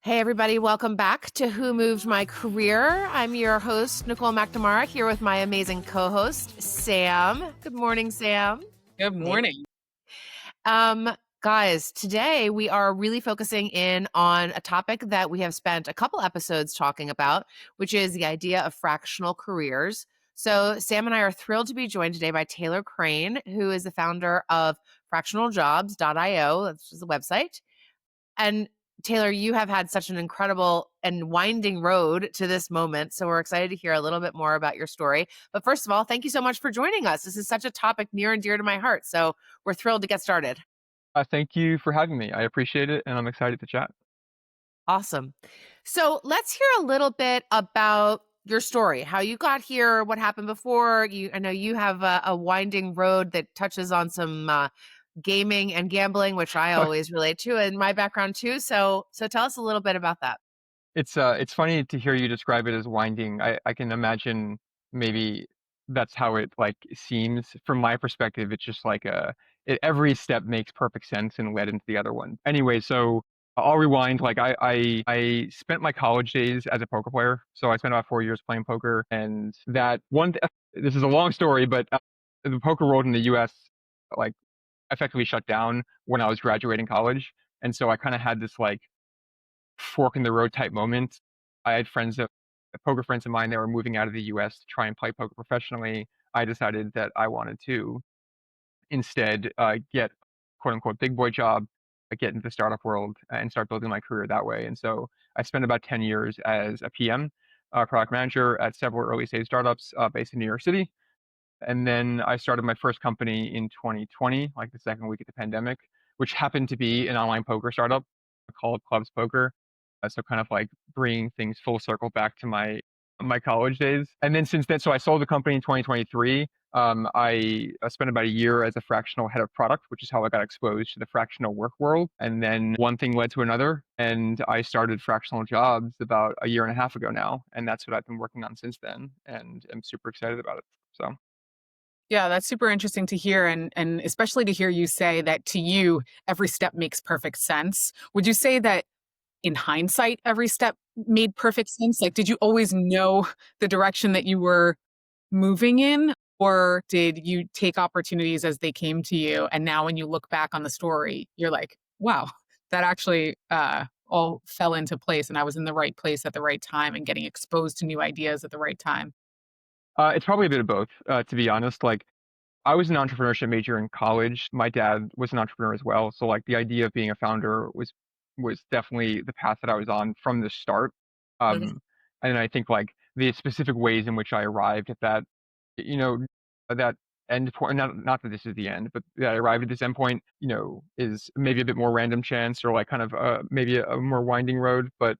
Hey, everybody, welcome back to Who Moved My Career. I'm your host, Nicole McNamara, here with my amazing co host, Sam. Good morning, Sam. Good morning. Um, Guys, today we are really focusing in on a topic that we have spent a couple episodes talking about, which is the idea of fractional careers. So, Sam and I are thrilled to be joined today by Taylor Crane, who is the founder of fractionaljobs.io. That's the website. And Taylor, you have had such an incredible and winding road to this moment. So we're excited to hear a little bit more about your story. But first of all, thank you so much for joining us. This is such a topic near and dear to my heart. So we're thrilled to get started. Thank you for having me. I appreciate it, and I'm excited to chat. Awesome. So let's hear a little bit about your story, how you got here, what happened before. I know you have a winding road that touches on some gaming and gambling, which I always relate to, and my background too. So tell us a little bit about that. It's funny to hear you describe it as winding. I can imagine maybe that's how it like seems. From my perspective, it's just like every step makes perfect sense and led into the other one. Anyway, so I'll rewind. Like I spent my college days as a poker player. So I spent about 4 years playing poker, and this is a long story, but the poker world in the U.S. like effectively shut down when I was graduating college. And so I kind of had this like fork in the road type moment. I had poker friends of mine that were moving out of the US to try and play poker professionally. I decided that I wanted to instead get quote unquote big boy job, get into the startup world and start building my career that way. And so I spent about 10 years as a PM, product manager at several early stage startups based in New York City. And then I started my first company in 2020, like the second week of the pandemic, which happened to be an online poker startup called Clubs Poker. So kind of like bringing things full circle back to my college days. And then since then, so I sold the company in 2023. I spent about a year as a fractional head of product, which is how I got exposed to the fractional work world. And then one thing led to another, and I started Fractional Jobs about a year and a half ago now, and that's what I've been working on since then, and I'm super excited about it. So. Yeah, that's super interesting to hear, and especially to hear you say that to you, every step makes perfect sense. Would you say that in hindsight, every step made perfect sense? Like, did you always know the direction that you were moving in, or did you take opportunities as they came to you? And now when you look back on the story, you're like, wow, that actually all fell into place, and I was in the right place at the right time and getting exposed to new ideas at the right time. It's probably a bit of both, to be honest. Like, I was an entrepreneurship major in college. My dad was an entrepreneur as well. So, like, the idea of being a founder was definitely the path that I was on from the start. Mhm. Um, and I think like the specific ways in which I arrived at that, you know, that end point. Not that this is the end, but that I arrived at this end point, is maybe a bit more random chance or like kind of maybe a more winding road. But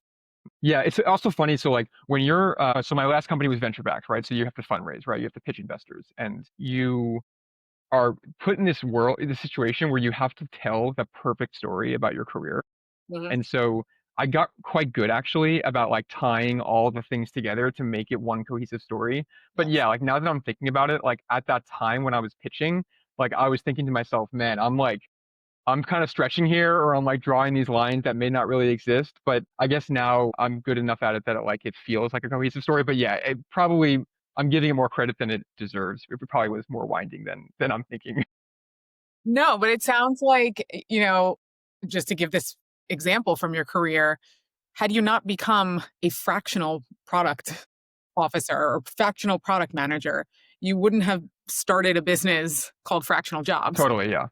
yeah, it's also funny. So like when so my last company was venture backed, right? So you have to fundraise, right? You have to pitch investors, and you are put in this situation where you have to tell the perfect story about your career. Mhm. And so I got quite good actually about like tying all the things together to make it one cohesive story. But Yes. yeah, like now that I'm thinking about it, like at that time when I was pitching, like I was thinking to myself, man, I'm kind of stretching here, or I'm like drawing these lines that may not really exist. But I guess now I'm good enough at it that it feels like a cohesive story. But yeah, I'm giving it more credit than it deserves. It probably was more winding than I'm thinking. No, but it sounds like, just to give this example from your career, had you not become a fractional product officer or fractional product manager, you wouldn't have started a business called Fractional Jobs. Totally, yeah.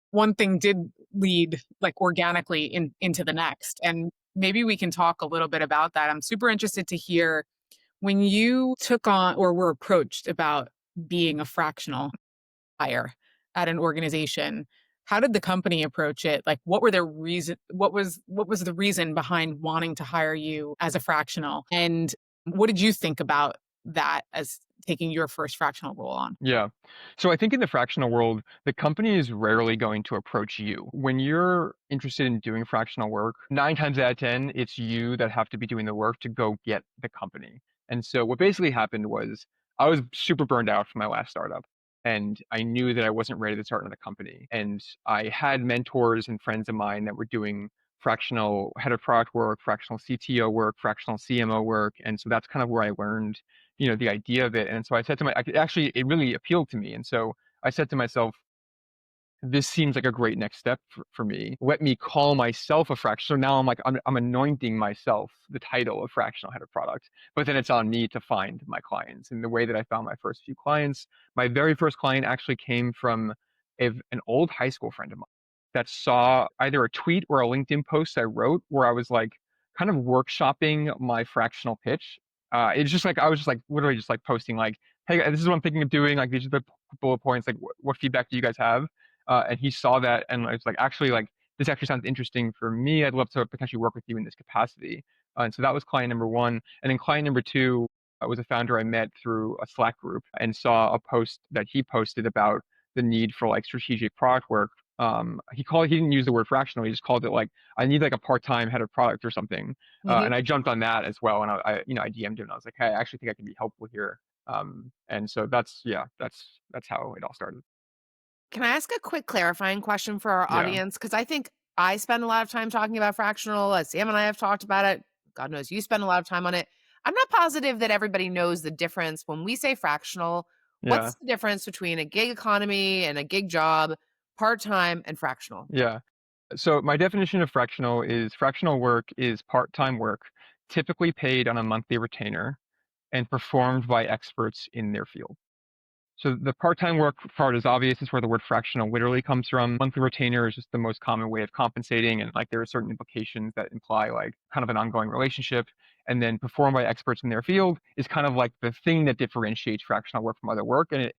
One thing did lead like organically into the next. And maybe we can talk a little bit about that. I'm super interested to hear when you took on or were approached about being a fractional hire at an organization. How did the company approach it? Like, what were their reason? What was the reason behind wanting to hire you as a fractional? And what did you think about that as taking your first fractional role on? Yeah. So I think in the fractional world, the company is rarely going to approach you. When you're interested in doing fractional work, 9 times out of 10, it's you that have to be doing the work to go get the company. And so what basically happened was I was super burned out from my last startup. And I knew that I wasn't ready to start another company. And I had mentors and friends of mine that were doing fractional head of product work, fractional CTO work, fractional CMO work. And so that's kind of where I learned, the idea of it. And so I said to actually, it really appealed to me. And so I said to myself, this seems like a great next step for me. Let me call myself a fractional. So now I'm like, I'm anointing myself the title of fractional head of product, but then it's on me to find my clients. And the way that I found my first few clients, my very first client actually came from an old high school friend of mine that saw either a tweet or a LinkedIn post I wrote where I was like kind of workshopping my fractional pitch. It's just like, I was just like literally just like posting like, hey, this is what I'm thinking of doing. Like, these are the bullet points. Like, what feedback do you guys have? And he saw that and it's like, actually, like, this actually sounds interesting for me. I'd love to potentially work with you in this capacity. And so that was client number one. And then client number two was a founder I met through a Slack group and saw a post that he posted about the need for like strategic product work. He didn't use the word fractional. He just called it like, I need like a part-time head of product or something. Mhm. And I jumped on that as well. And I DM'd him and I was like, hey, I actually think I can be helpful here. And so that's how it all started. Can I ask a quick clarifying question for our Yeah. audience? Because I think I spend a lot of time talking about fractional. Sam and I have talked about it. God knows you spend a lot of time on it. I'm not positive that everybody knows the difference. When we say fractional, Yeah. what's the difference between a gig economy and a gig job, part time and fractional? Yeah. So my definition of fractional work is part-time work, typically paid on a monthly retainer and performed by experts in their field. So the part-time work part is obvious. It's where the word fractional literally comes from. Monthly retainer is just the most common way of compensating, and like there are certain implications that imply like kind of an ongoing relationship. And then performed by experts in their field is kind of like the thing that differentiates fractional work from other work. And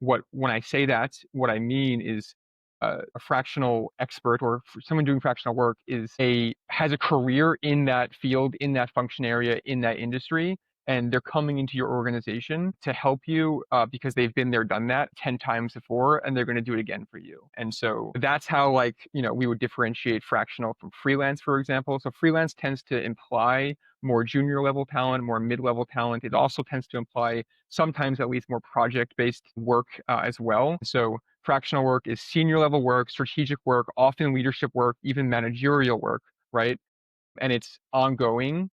when I say that, what I mean is a fractional expert or someone doing fractional work has a career in that field, in that function area, in that industry, and they're coming into your organization to help you because they've been there, done that 10 times before, and they're going to do it again for you. And so that's how like we would differentiate fractional from freelance, for example. So freelance tends to imply more junior level talent, more mid-level talent. It also tends to imply sometimes at least more project-based work as well. So fractional work is senior level work, strategic work, often leadership work, even managerial work, right? And it's ongoing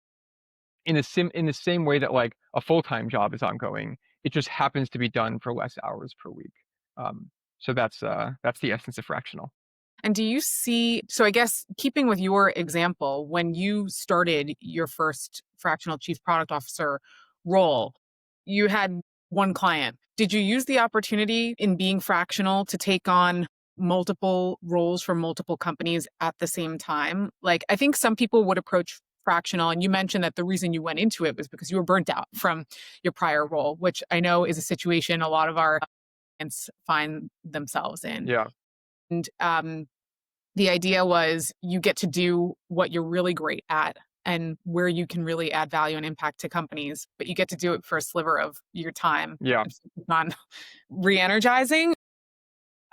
in the same way that like a full-time job is ongoing. It just happens to be done for less hours per week. So that's the essence of fractional. And do you see, so I guess keeping with your example, when you started your first fractional chief product officer role, you had one client. Did you use the opportunity in being fractional to take on multiple roles for multiple companies at the same time? Like, I think some people would approach fractional, and you mentioned that the reason you went into it was because you were burnt out from your prior role, which I know is a situation a lot of our clients find themselves in. Yeah, And the idea was you get to do what you're really great at and where you can really add value and impact to companies, but you get to do it for a sliver of your time. yeah. It's not re-energizing.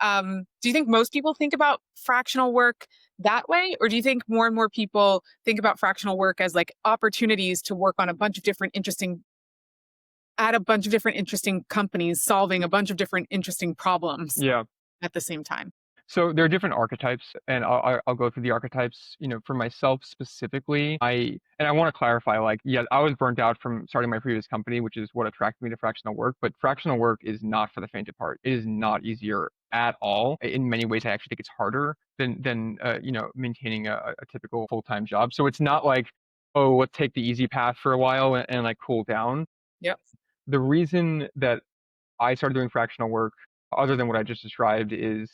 Do you think most people think about fractional work that way? Or do you think more and more people think about fractional work as like opportunities to work on a bunch of different interesting at a bunch of different interesting companies, solving a bunch of different interesting problems Yeah. at the same time? So there are different archetypes, and I'll go through the archetypes. For myself specifically, I want to clarify, like, yeah, I was burnt out from starting my previous company, which is what attracted me to fractional work. But fractional work is not for the faint of heart. It is not easier at all. In many ways, I actually think it's harder than maintaining a typical full-time job. So it's not like, oh, let's take the easy path for a while and like cool down. Yep. The reason that I started doing fractional work, other than what I just described, is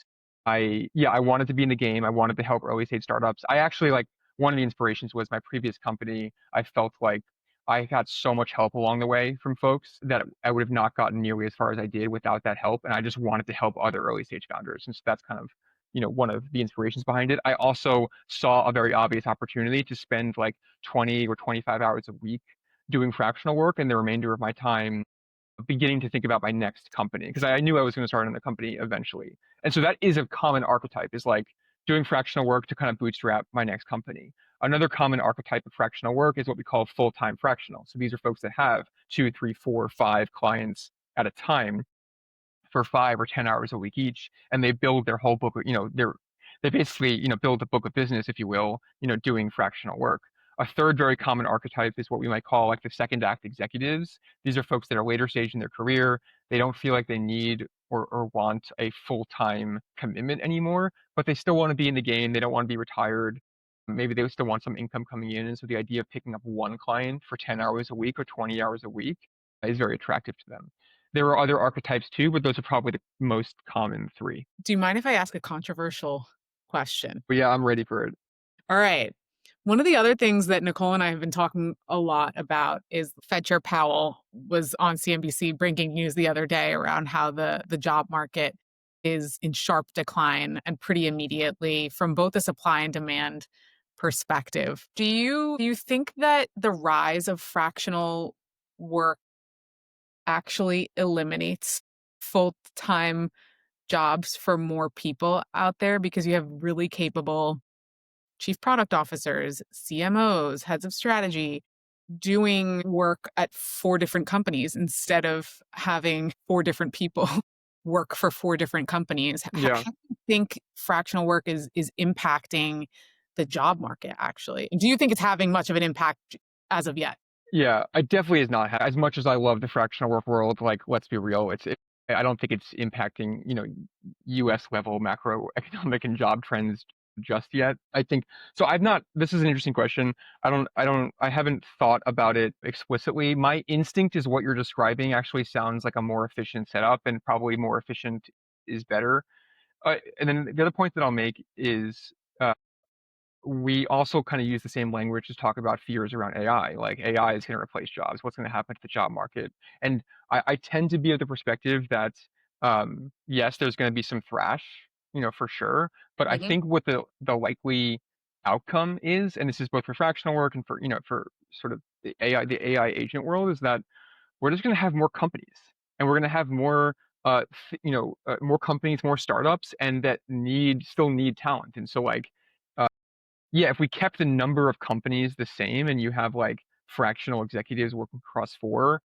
I wanted to be in the game. I wanted to help early stage startups. I actually like one of the inspirations was my previous company. I felt like I got so much help along the way from folks that I would have not gotten nearly as far as I did without that help. And I just wanted to help other early stage founders. And so that's kind of, one of the inspirations behind it. I also saw a very obvious opportunity to spend like 20 or 25 hours a week doing fractional work and the remainder of my time beginning to think about my next company because I knew I was going to start another company eventually. And so that is a common archetype is like doing fractional work to kind of bootstrap my next company. Another common archetype of fractional work is what we call full-time fractional. So these are folks that have 2, 3, 4, 5 clients at a time for 5 or 10 hours a week each, and they build their whole book. they basically, build a book of business, if you will, doing fractional work. A third very common archetype is what we might call like the second act executives. These are folks that are later stage in their career. They don't feel like they need or want a full-time commitment anymore, but they still want to be in the game. They don't want to be retired. Maybe they still want some income coming in. And so the idea of picking up one client for 10 hours a week or 20 hours a week is very attractive to them. There are other archetypes too, but those are probably the most common three. Do you mind if I ask a controversial question? But yeah, I'm ready for it. All right. One of the other things that Nicole and I have been talking a lot about is Fed Chair Powell was on CNBC breaking news the other day around how the job market is in sharp decline and pretty immediately from both a supply and demand perspective. Do you think that the rise of fractional work actually eliminates full-time jobs for more people out there because you have really capable chief product officers, CMOs, heads of strategy doing work at 4 different companies instead of having 4 different people work for 4 different companies? Yeah. How do you think fractional work is impacting the job market actually? And do you think it's having much of an impact as of yet? Yeah, I definitely is not as much as I love the fractional work world. Like, let's be real, I don't think it's impacting, U.S. level macroeconomic and job trends just yet. I think so. I've not. This is an interesting question. I haven't thought about it explicitly. My instinct is what you're describing actually sounds like a more efficient setup, and probably more efficient is better. And then the other point that I'll make is. We also kind of use the same language to talk about fears around AI. Like AI is going to replace jobs. What's going to happen to the job market? And I tend to be of the perspective that yes, there's going to be some thrash, for sure. But I Mhm. think what the likely outcome is, and this is both for fractional work and for sort of the AI agent world, is that we're just going to have more companies, and we're going to have more more companies, more startups, and that still need talent. And so like yeah, if we kept the number of companies the same and you have like fractional executives working across four,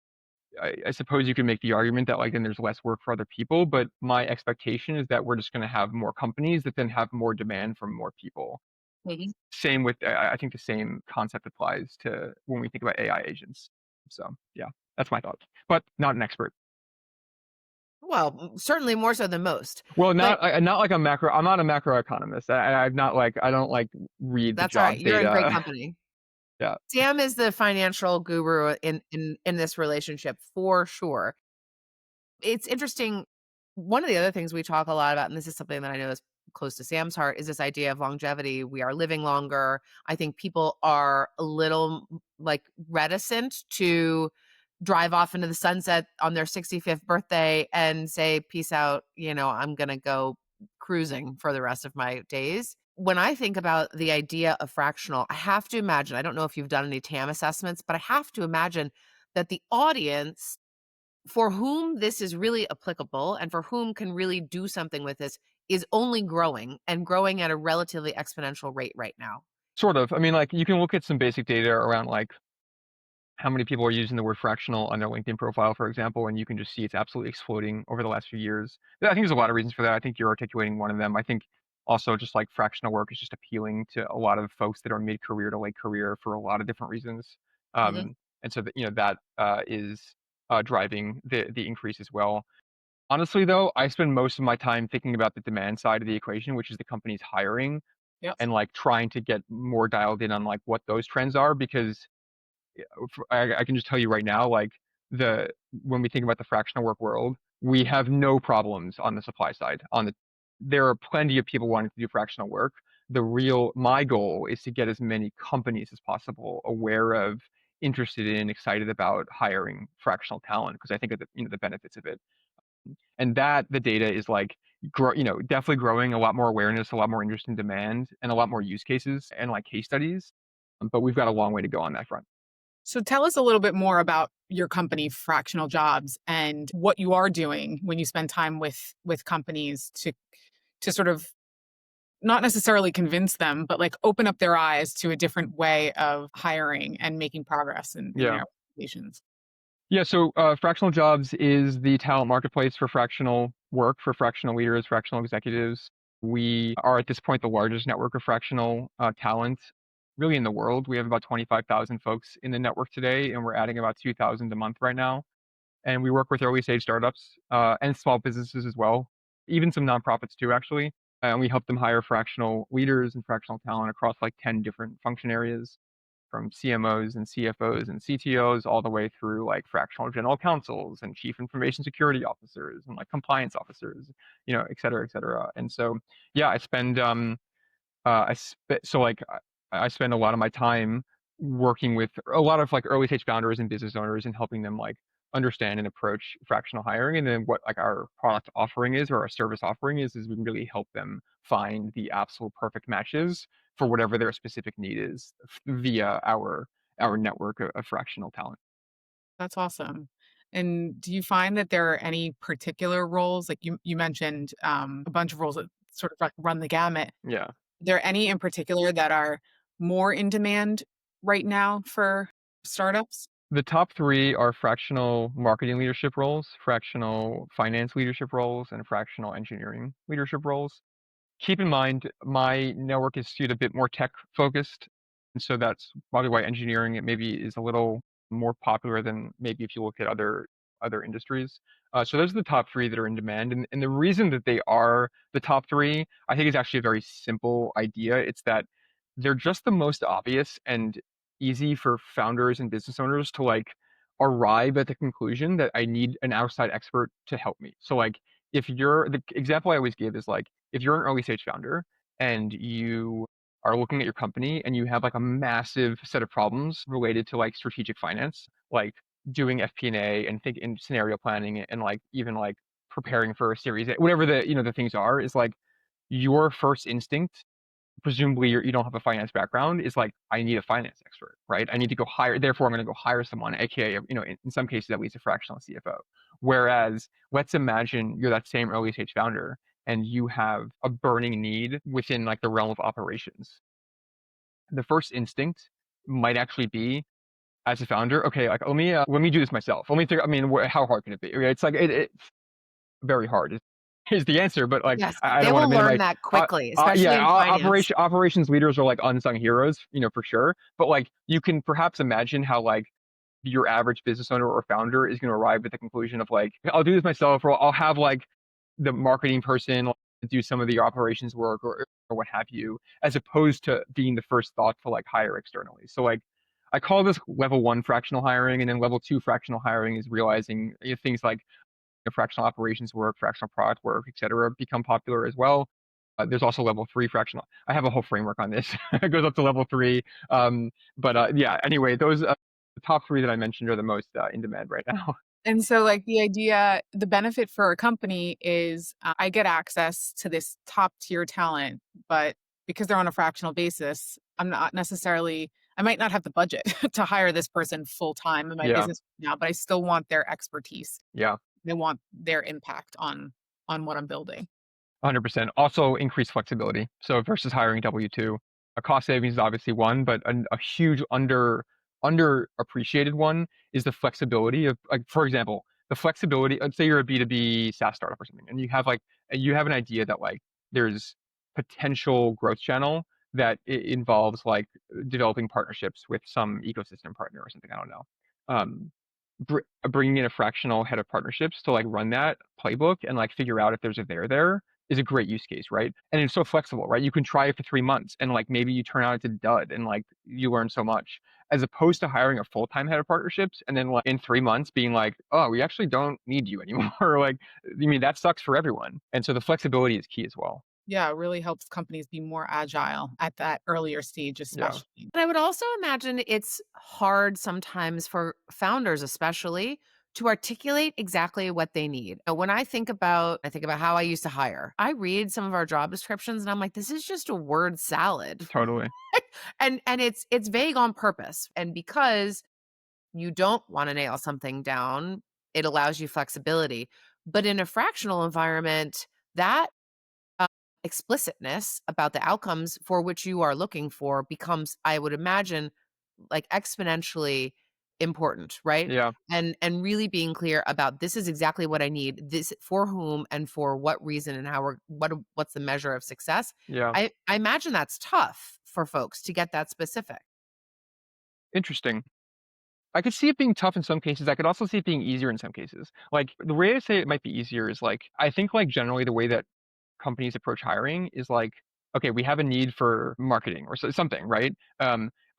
I suppose you could make the argument that like then there's less work for other people. But my expectation is that we're just going to have more companies that then have more demand from more people. Mhm. Same with, I think the same concept applies to when we think about AI agents. So yeah, that's my thought, but not an expert. Well, certainly more so than most. Well, But not like a macro. I'm not a macroeconomist. I'm not like I don't like read the that's all right. jobs You're in great data. company. Yeah. Sam is the financial guru in this relationship for sure. It's interesting. One of the other things we talk a lot about, and this is something that I know is close to Sam's heart, is this idea of longevity. We are living longer. I think people are a little like reticent to drive off into the sunset on their 65th birthday and say, peace out. I'm going to go cruising for the rest of my days. When I think about the idea of fractional, I have to imagine, I don't know if you've done any TAM assessments, but I have to imagine that the audience for whom this is really applicable and for whom can really do something with this is only growing and growing at a relatively exponential rate right now. Sort of. I mean, like you can look at some basic data around like how many people are using the word fractional on their LinkedIn profile, for example, and you can just see it's absolutely exploding over the last few years. I think there's a lot of reasons for that. I think you're articulating one of them. I think also just like fractional work is just appealing to a lot of folks that are mid-career to late career for a lot of different reasons. Mhm. And so that that is driving the increase as well. Honestly, though, I spend most of my time thinking about the demand side of the equation, which is the companies hiring Yep. and like trying to get more dialed in on like what those trends are because I can just tell you right now, like the when we think about the fractional work world, we have no problems on the supply side. There are plenty of people wanting to do fractional work. My goal is to get as many companies as possible aware of, interested in, excited about hiring fractional talent because I think of the benefits of it. And that the data is like definitely growing, a lot more awareness, a lot more interest in demand, and a lot more use cases and like case studies. But we've got a long way to go on that front. So tell us a little bit more about your company, Fractional Jobs, and what you are doing when you spend time with companies to sort of not necessarily convince them, but like open up their eyes to a different way of hiring and making progress in Yeah. their organizations. Yeah, so Fractional Jobs is the talent marketplace for fractional work, for fractional leaders, fractional executives. We are at this point the largest network of fractional talent really in the world. We have about 25,000 folks in the network today, and we're adding about 2,000 a month right now. And we work with early stage startups and small businesses as well, even some nonprofits too, actually. And we help them hire fractional leaders and fractional talent across like 10 different function areas, from CMOs and CFOs and CTOs all the way through like fractional general counsels and chief information security officers and like compliance officers, et cetera, et cetera. And so, yeah, I spend a lot of my time working with a lot of like early stage founders and business owners and helping them like understand and approach fractional hiring. And then what like our product offering is or our service offering is we can really help them find the absolute perfect matches for whatever their specific need is via our network of fractional talent. That's awesome. And do you find that there are any particular roles, like you mentioned a bunch of roles that sort of run the gamut. Yeah. Are there any in particular that are more in demand right now for startups? The top three are fractional marketing leadership roles, fractional finance leadership roles, and fractional engineering leadership roles. Keep in mind, my network is skewed a bit more tech focused, and so that's probably why engineering it maybe is a little more popular than maybe if you look at other industries. So those are the top three that are in demand, and the reason that they are the top three, I think, is actually a very simple idea. It's that they're just the most obvious and easy for founders and business owners to like arrive at the conclusion that I need an outside expert to help me. So like if you're the example I always give is like if you're an early stage founder and you are looking at your company and you have like a massive set of problems related to like strategic finance, like doing FP&A and think in scenario planning and like even like preparing for a series A, whatever the things are, is like your first instinct, presumably you don't have a finance background, is like, I need a finance expert, right? I need to go hire, therefore I'm going to go hire someone, aka, in some cases at least a fractional CFO. Whereas let's imagine you're that same early stage founder and you have a burning need within like the realm of operations. The first instinct might actually be as a founder, okay, like let me do this myself. Let me think, I mean, how hard can it be? It's like it's very hard is the answer, but like Yes, I they don't want to will learn minimize. that quickly, especially Yeah, in finance. operations leaders are like unsung heroes, for sure. But like you can perhaps imagine how like your average business owner or founder is going to arrive at the conclusion of like, I'll do this myself, or I'll have like the marketing person like, do some of the operations work or what have you, as opposed to being the first thought to like hire externally. So like I call this level one fractional hiring, and then level two fractional hiring is realizing things like fractional operations work, fractional product work, et cetera, become popular as well. There's also level three fractional. I have a whole framework on this. It goes up to level three. But yeah, anyway, those the top three that I mentioned are the most in demand right now. And so, like, the benefit for a company is I get access to this top tier talent, but because they're on a fractional basis, I might not have the budget to hire this person full time in my Yeah, business now, but I still want their expertise. yeah. They want their impact on what I'm building. 100%. Also increased flexibility. So versus hiring W-2, a cost savings is obviously one, but a huge underappreciated one is the flexibility of, like, for example, the flexibility. Let's say you're a B2B SaaS startup or something, and you have an idea that like there's potential growth channel that involves like developing partnerships with some ecosystem partner or something. I don't know. Bringing in a fractional head of partnerships to like run that playbook and like figure out if there's a there is a great use case, right? And it's so flexible, right? You can try it for 3 months and like maybe you turn out it's a dud and like you learn so much, as opposed to hiring a full-time head of partnerships and then like in 3 months being like, oh, we actually don't need you anymore. Like, I mean, that sucks for everyone. And so the flexibility is key as well. Yeah, it really helps companies be more agile at that earlier stage, Yeah, especially. But I would also imagine it's hard sometimes for founders, especially, to articulate exactly what they need. When I think about how I used to hire. I read some of our job descriptions and I'm like, this is just a word salad. totally. And it's vague on purpose. And because you don't want to nail something down, it allows you flexibility. But in a fractional environment, that uh, explicitness about the outcomes for which you are looking for becomes, I would imagine, like exponentially important, right? Yeah. And really being clear about this is exactly what I need, this for whom and for what reason and how what's the measure of success. Yeah. I imagine that's tough for folks to get that specific. Interesting. I could see it being tough in some cases. I could also see it being easier in some cases. Like, the way I say it might be easier is, like, I think, like, generally the way that companies approach hiring is like, okay, we have a need for marketing or something, right?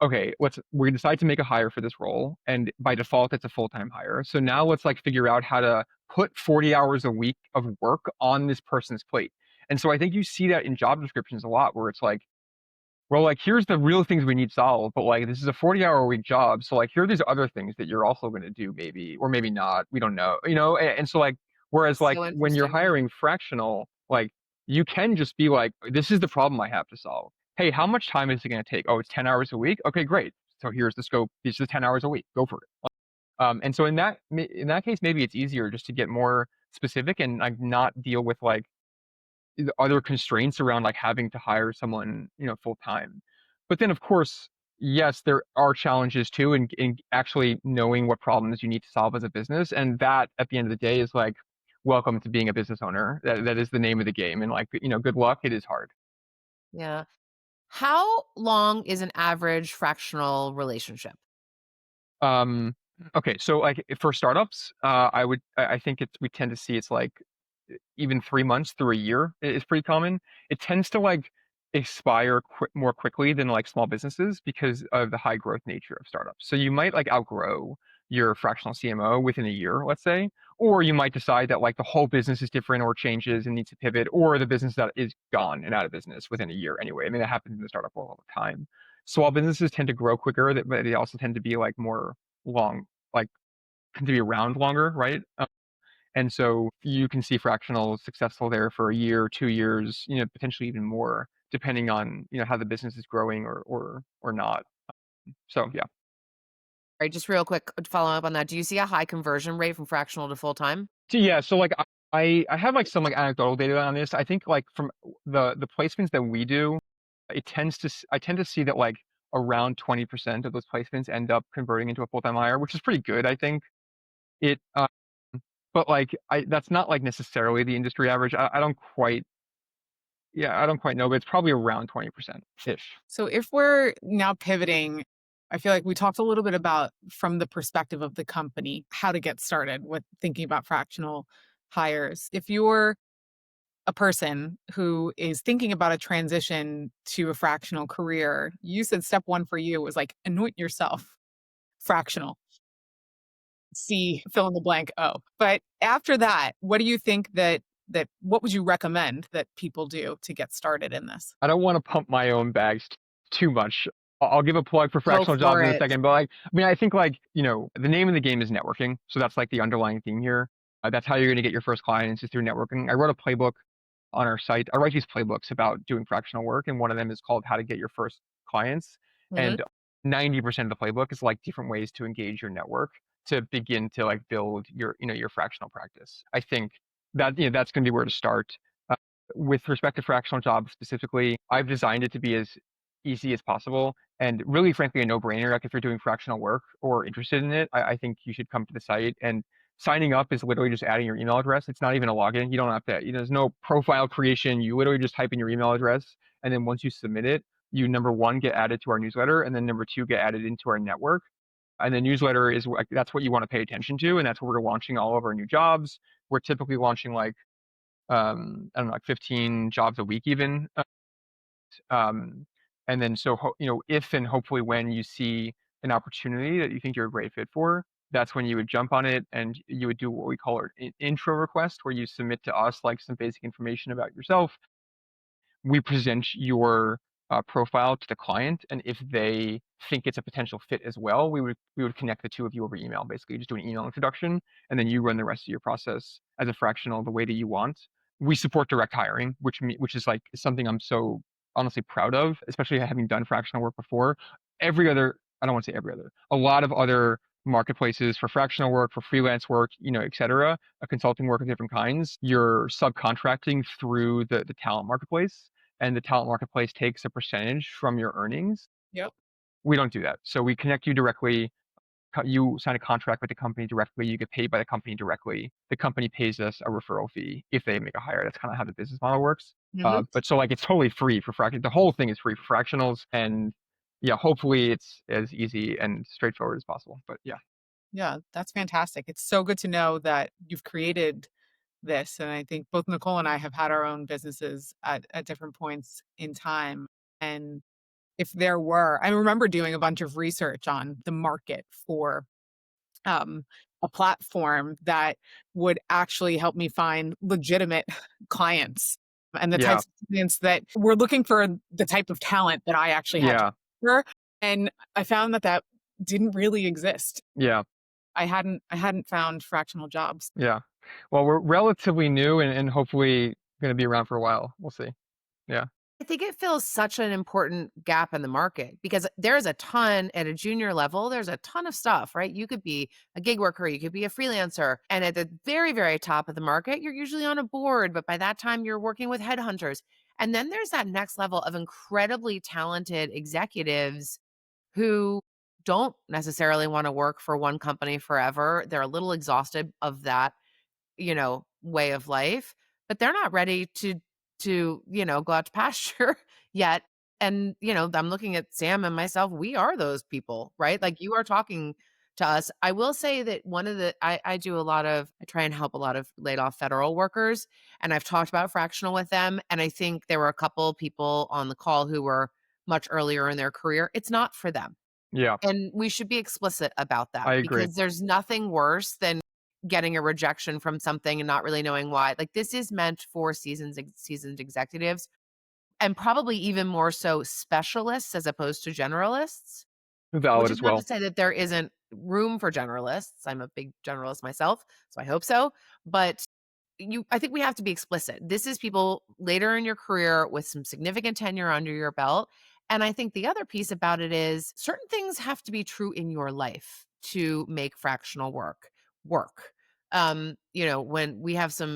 Okay, we decide to make a hire for this role, and by default, it's a full-time hire. So now let's like figure out how to put 40 hours a week of work on this person's plate. And so I think you see that in job descriptions a lot, where it's like, well, like, here's the real things we need solved, but like this is a 40-hour-a-week job, so like here are these other things that you're also going to do, maybe, or maybe not. We don't know, and so like, whereas like So when you're interesting. hiring fractional, like, you can just be like, this is the problem I have to solve. Hey, how much time is it going to take? Oh, it's 10 hours a week. Okay, great. So here's the scope. These are the 10 hours a week. Go for it. And so in that case, maybe it's easier just to get more specific and like not deal with like the other constraints around like having to hire someone, full time. But then of course, yes, there are challenges too in actually knowing what problems you need to solve as a business. And that at the end of the day is like, welcome to being a business owner. That is the name of the game. And like, good luck. It is hard. Yeah. How long is an average fractional relationship? Um, okay, so like for startups, I think we tend to see it's like even 3 months through a year is pretty common. It tends to like expire more quickly than like small businesses because of the high growth nature of startups. So you might like outgrow your fractional CMO within a year, let's say, or you might decide that like the whole business is different or changes and needs to pivot, or the business that is gone and out of business within a year anyway. I mean, that happens in the startup world all the time. Small businesses tend to grow quicker, but they also tend to be like more long, like tend to be around longer, right? And so you can see fractional successful there for a year, 2 years, potentially even more, depending on how the business is growing or not. So yeah. Right, just real quick follow up on that. Do you see a high conversion rate from fractional to full time? So yeah, so like I have like some like anecdotal data on this. I think like from the placements that we do, I tend to see that like around 20% of those placements end up converting into a full-time hire, which is pretty good, I think. It but like that's not like necessarily the industry average. I don't quite, yeah, I don't quite know, but it's probably around 20% ish. So if we're now pivoting, I feel like we talked a little bit about from the perspective of the company, how to get started with thinking about fractional hires. If you're a person who is thinking about a transition to a fractional career, you said step one for you was like anoint yourself fractional. C fill in the blank O. But after that, what do you think that what would you recommend that people do to get started in this? I don't want to pump my own bags too much. I'll give a plug for Go fractional jobs for in a it. second, but like, I mean, I think like, the name of the game is networking. So that's like the underlying theme here. That's how you're going to get your first clients, is through networking. I wrote a playbook on our site. I write these playbooks about doing fractional work, and one of them is called How to Get Your First Clients. Mhm. And 90% of the playbook is like different ways to engage your network to begin to like build your fractional practice. I think that, that's going to be where to start. Uh, with respect to fractional jobs specifically, I've designed it to be as easy as possible and really, frankly, a no-brainer. Like, if you're doing fractional work or interested in it, I think you should come to the site. And signing up is literally just adding your email address. It's not even a login. You don't have to, there's no profile creation. You literally just type in your email address. And then once you submit it, you, number one, get added to our newsletter. And then number two, get added into our network. And the newsletter is like, that's what you want to pay attention to. And that's where we're launching all of our new jobs. We're typically launching like, I don't know, like 15 jobs a week even. Um, and then so, if and hopefully when you see an opportunity that you think you're a great fit for, that's when you would jump on it, and you would do what we call an intro request, where you submit to us like some basic information about yourself. We present your profile to the client, and if they think it's a potential fit as well, we would connect the two of you over email. Basically, just do an email introduction, and then you run the rest of your process as a fractional the way that you want. We support direct hiring, which is like something I'm so honestly proud of, especially having done fractional work before. I don't want to say every other, a lot of other marketplaces for fractional work, for freelance work, et cetera, a consulting work of different kinds, you're subcontracting through the talent marketplace, and the talent marketplace takes a percentage from your earnings. Yep. We don't do that. So we connect you directly. you sign a contract with the company directly, you get paid by the company directly. The company pays us a referral fee if they make a hire. That's kind of how the business model works. Mhm. But so like it's totally free for fractional. The whole thing is free for fractionals, and yeah, hopefully it's as easy and straightforward as possible. But yeah, Yeah, that's fantastic. It's so good to know that you've created this. And I think both Nicole and I have had our own businesses at different points in time. And if there were, I remember doing a bunch of research on the market for um, a platform that would actually help me find legitimate clients and the yeah, types of clients that were looking for the type of talent that I actually had to yeah, offer. And I found that that didn't really exist. yeah, I hadn't found fractional jobs. yeah. Well, we're relatively new and hopefully going to be around for a while. We'll see. Yeah, I think it fills such an important gap in the market because there's a ton at a junior level. There's a ton of stuff, right? You could be a gig worker, you could be a freelancer. And at the very, very top of the market, you're usually on a board, but by that time, you're working with headhunters. And then there's that next level of incredibly talented executives who don't necessarily want to work for one company forever. They're a little exhausted of that, way of life, but they're not ready to go out to pasture yet. And, I'm looking at Sam and myself, we are those people, right? Like you are talking to us. I will say that I do a lot of, I try and help a lot of laid off federal workers, and I've talked about fractional with them. And I think there were a couple people on the call who were much earlier in their career. It's not for them. yeah, And we should be explicit about that I agree. because there's nothing worse than getting a rejection from something and not really knowing why. Like this is meant for seasoned executives and probably even more so specialists as opposed to generalists, which Valid is as not to well. say that there isn't room for generalists. I'm a big generalist myself, so I hope so. But I think we have to be explicit. This is people later in your career with some significant tenure under your belt. And I think the other piece about it is certain things have to be true in your life to make fractional work. When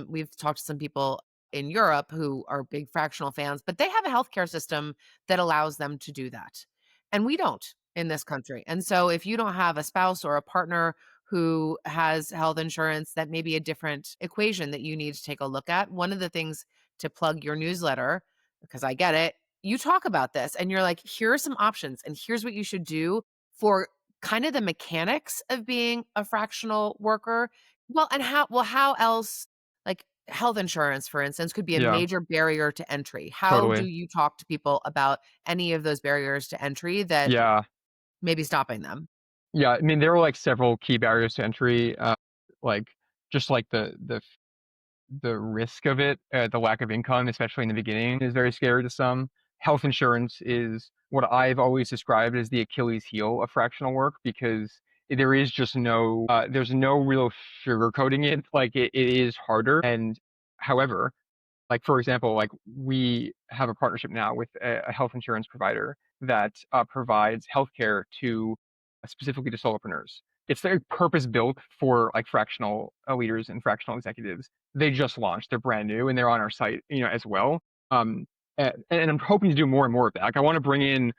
we've talked to some people in Europe who are big fractional fans, but they have a healthcare system that allows them to do that. And we don't in this country. And so if you don't have a spouse or a partner who has health insurance, that may be a different equation that you need to take a look at. One of the things to plug your newsletter, because I get it, you talk about this and you're like, here are some options and here's what you should do for kind of the mechanics of being a fractional worker. Well, and how else, like health insurance, for instance, could be a Yeah, major barrier to entry. How do totally. you talk to people about any of those barriers to entry that Yeah, may be stopping them? yeah. I mean, there were like several key barriers to entry, like just like the risk of it, the lack of income, especially in the beginning, is very scary to some. Health insurance is what I've always described as the Achilles heel of fractional work because there is just there's no real sugarcoating it. Like it is harder. And however, like for example, like we have a partnership now with a health insurance provider that provides healthcare to specifically to solopreneurs. It's very purpose built for like fractional leaders and fractional executives. They just launched; they're brand new, and they're on our site, as well. Um, and I'm hoping to do more and more of that. Like I want to bring in,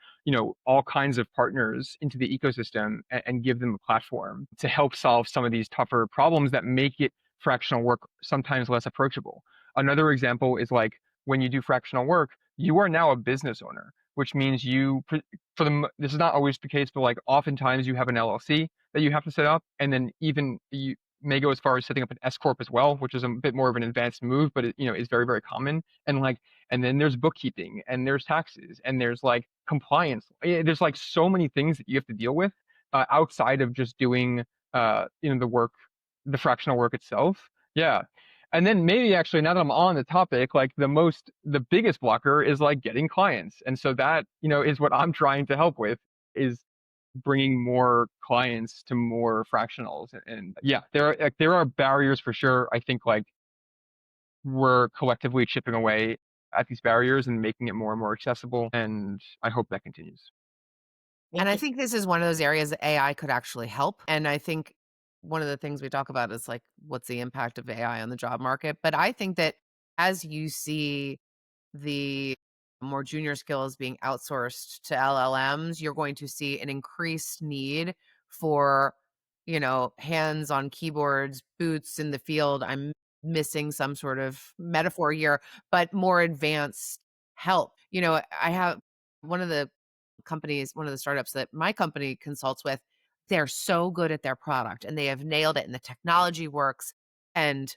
all kinds of partners into the ecosystem and give them a platform to help solve some of these tougher problems that make it fractional work sometimes less approachable. Another example is like when you do fractional work, you are now a business owner, which means this is not always the case, but like oftentimes you have an LLC that you have to set up, and then even you may go as far as setting up an S corp as well, which is a bit more of an advanced move, but it is very very common. And then there's bookkeeping, and there's taxes, and there's like compliance. There's like so many things that you have to deal with outside of just doing the work, the fractional work itself. Yeah. And then maybe actually now that I'm on the topic, like the biggest blocker is like getting clients. And so that, is what I'm trying to help with is bringing more clients to more fractionals. And yeah, there are barriers for sure. I think like we're collectively chipping away at these barriers and making it more and more accessible. And I hope that continues. And Well, I think this is one of those areas that AI could actually help. And I think one of the things we talk about is like, what's the impact of AI on the job market? But I think that as you see the more junior skills being outsourced to LLMs, you're going to see an increased need for hands on keyboards, boots in the field. I'm missing some sort of metaphor here, but more advanced help. I have one of the startups that my company consults with, they're so good at their product and they have nailed it and the technology works and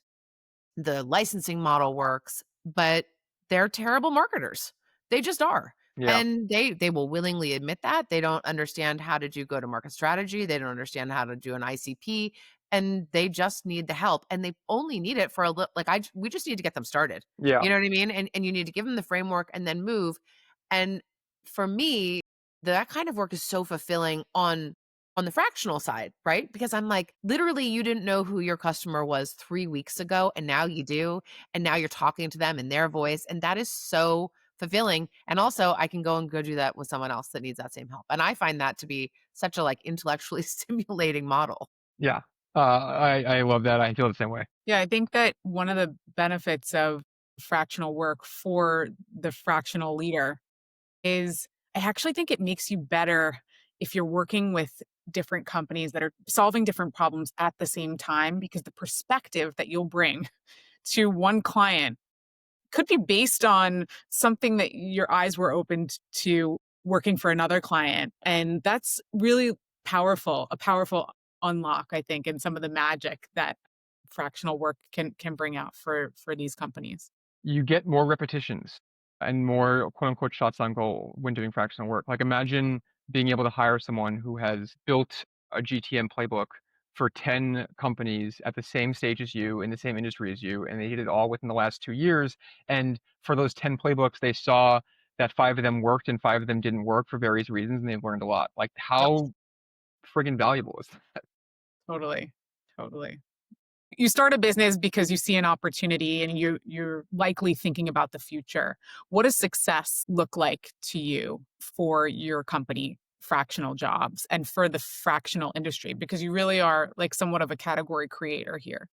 the licensing model works, but they're terrible marketers. They just are. Yeah. And they will willingly admit that. They don't understand how to do go to market strategy. They don't understand how to do an ICP and they just need the help and they only need it for a little we just need to get them started. Yeah. You know what I mean? And you need to give them the framework and then move. And for me, that kind of work is so fulfilling on the fractional side, right? Because I'm like, literally, you didn't know who your customer was 3 weeks ago, and now you do. And now you're talking to them in their voice. And that is so fulfilling. And also, I can go do that with someone else that needs that same help. And I find that to be such a intellectually stimulating model. Yeah. I love that. I feel the same way. Yeah, I think that one of the benefits of fractional work for the fractional leader is I actually think it makes you better if you're working with different companies that are solving different problems at the same time, because the perspective that you'll bring to one client could be based on something that your eyes were opened to working for another client. And that's really powerful, a powerful unlock, I think, and some of the magic that fractional work can bring out for these companies. You get more repetitions and more quote unquote shots on goal when doing fractional work. Like imagine being able to hire someone who has built a GTM playbook for 10 companies at the same stage as you in the same industry as you, and they did it all within the last 2 years. And for those 10 playbooks, they saw that five of them worked and five of them didn't work for various reasons, and they've learned a lot. Like Yep. how friggin' valuable is that? Totally. Totally. You start a business because you see an opportunity and you're likely thinking about the future. What does success look like to you for your company, Fractional Jobs, and for the fractional industry? Because you really are like somewhat of a category creator here.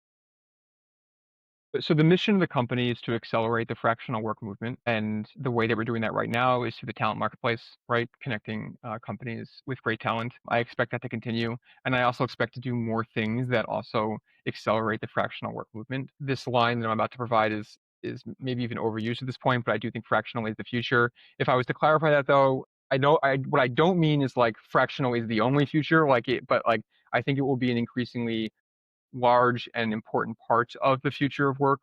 So the mission of the company is to accelerate the fractional work movement, and the way that we're doing that right now is through the talent marketplace, right? Connecting companies with great talent. I expect that to continue, and I also expect to do more things that also accelerate the fractional work movement. This line that I'm about to provide is maybe even overused at this point, but I do think fractional is the future. If I was to clarify that though, what I don't mean is like fractional is the only future, but like I think it will be an increasingly large and important part of the future of work.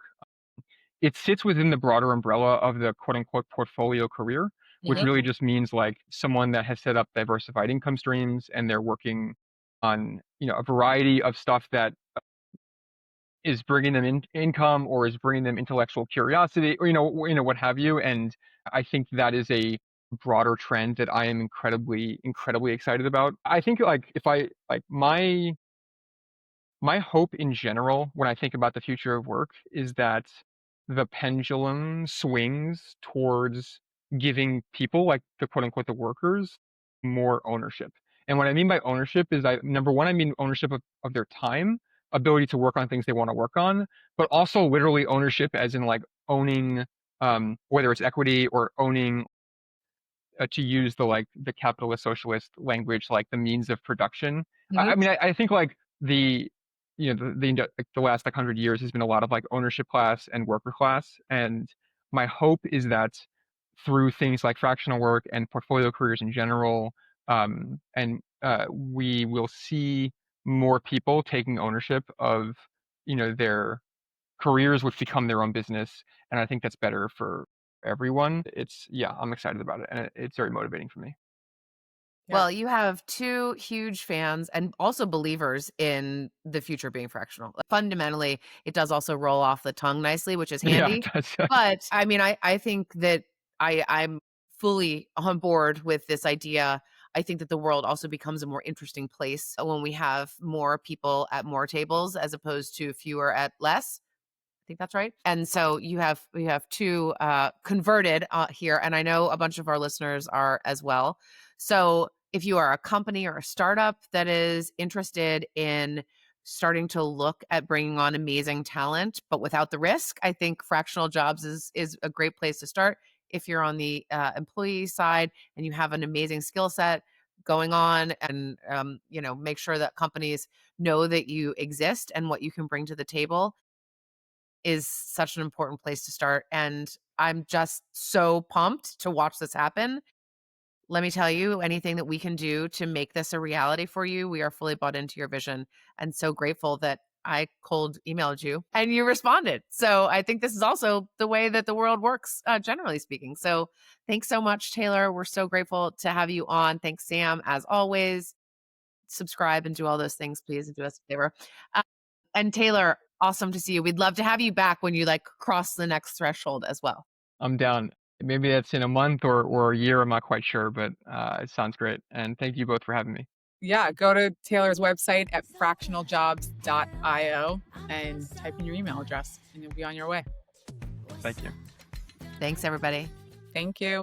It sits within the broader umbrella of the quote unquote portfolio career, which Mhm. really just means like someone that has set up diversified income streams and they're working on, a variety of stuff that is bringing them income or is bringing them intellectual curiosity or, what have you. And I think that is a broader trend that I am incredibly, incredibly excited about. I think like if I like my hope in general when I think about the future of work is that the pendulum swings towards giving people, like the quote unquote the workers, more ownership. And what I mean by ownership is number one, I mean ownership of their time, ability to work on things they want to work on, but also literally ownership as in like owning whether it's equity or owning to use the capitalist socialist language, like the means of production. I Mhm. mean, I think like the like the last 100 years has been a lot of like ownership class and worker class, and my hope is that through things like fractional work and portfolio careers in general, and we will see more people taking ownership of their careers which become their own business. And I think that's better for everyone. Yeah, I'm excited about it. And it's very motivating for me. Yeah. Well, you have two huge fans and also believers in the future being fractional. Fundamentally, it does also roll off the tongue nicely, which is Yeah, it handy. does. But I mean, I think that I'm fully on board with this idea. I think that the world also becomes a more interesting place when we have more people at more tables as opposed to fewer at less. I think that's right. And so we have two converted here, and I know a bunch of our listeners are as well. So if you are a company or a startup that is interested in starting to look at bringing on amazing talent, but without the risk, I think fractional jobs is a great place to start. If you're on the employee side and you have an amazing skill set, going on, and make sure that companies know that you exist and what you can bring to the table is such an important place to start. And I'm just so pumped to watch this happen. Let me tell you, anything that we can do to make this a reality for you, we are fully bought into your vision, and so grateful that I cold emailed you and you responded. So I think this is also the way that the world works, generally speaking. So thanks so much, Taylor. We're so grateful to have you on. Thanks, Sam, as always. Subscribe and do all those things, please, and do us a favor. Uh, and Taylor, awesome to see you. We'd love to have you back when you cross the next threshold as well. I'm down. Maybe that's in a month or a year. I'm not quite sure, but it sounds great. And thank you both for having me. Yeah, go to Taylor's website at fractionaljobs.io and type in your email address, and you'll be on your way. Thank you. Thanks, everybody. Thank you.